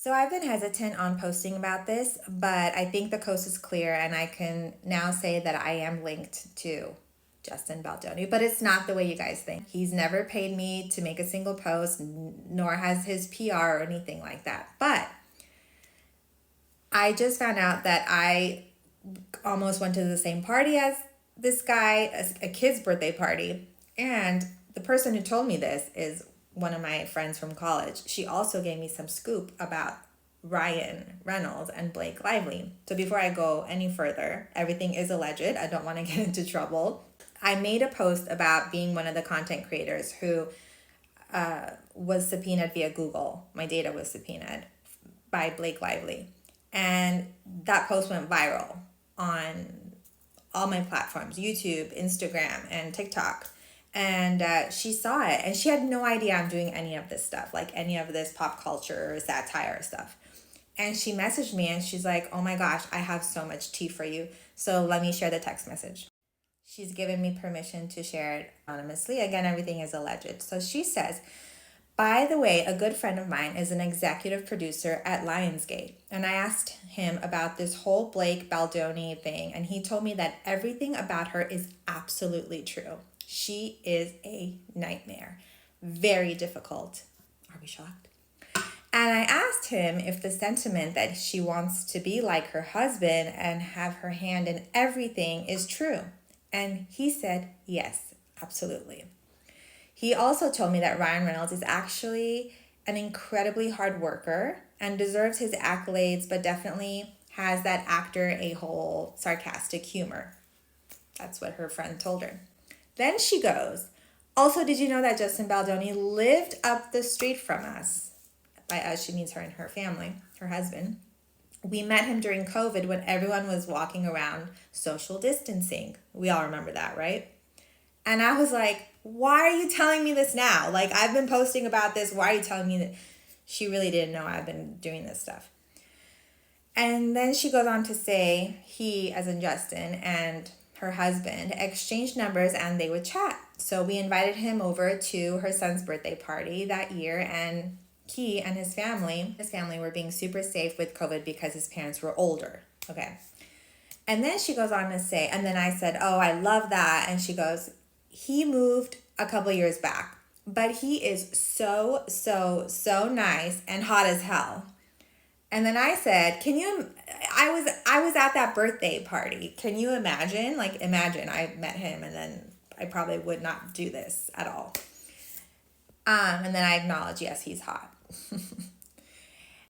So I've been hesitant on posting about this, but I think the coast is clear and I can now say that I am linked to Justin Baldoni, but it's not the way you guys think. He's never paid me to make a single post, nor has his PR or anything like that. But I just found out that I almost went to the same party as this guy, a kid's birthday party. And the person who told me this is one of my friends from college. She also gave me some scoop about Ryan Reynolds and Blake Lively. So before I go any further, everything is alleged. I don't want to get into trouble. I made a post about being one of the content creators who was subpoenaed via Google. My data was subpoenaed by Blake Lively. And that post went viral on all my platforms, YouTube, Instagram, and TikTok. And she saw it and she had no idea I'm doing any of this stuff, like any of this pop culture or satire stuff. And she messaged me and she's like, oh my gosh, I have so much tea for you. So let me share the text message. She's given me permission to share it anonymously. Again, everything is alleged. So she says, by the way, a good friend of mine is an executive producer at Lionsgate. And I asked him about this whole Blake Baldoni thing. And he told me that everything about her is absolutely true. She is a nightmare. Very difficult. Are we shocked? And I asked him if the sentiment that she wants to be like her husband and have her hand in everything is true. And he said, yes, absolutely. He also told me that Ryan Reynolds is actually an incredibly hard worker and deserves his accolades, but definitely has that actor a-hole sarcastic humor. That's what her friend told her. Then she goes, also, did you know that Justin Baldoni lived up the street from us? By us, she means her and her family, her husband. We met him during COVID when everyone was walking around social distancing. We all remember that, right? And I was like, why are you telling me this now? Like, I've been posting about this. Why are you telling me that? She really didn't know I've been doing this stuff. And then she goes on to say he, as in Justin, and her husband exchanged numbers and they would chat. So we invited him over to her son's birthday party that year, and he and his family were being super safe with COVID because his parents were older. Okay. And then she goes on to say, and then I said, oh, I love that. And she goes, he moved a couple years back, but he is so nice and hot as hell. And then I said, I was at that birthday party. Can you imagine? Like, imagine I met him and then I probably would not do this at all. And then I acknowledge, yes, he's hot.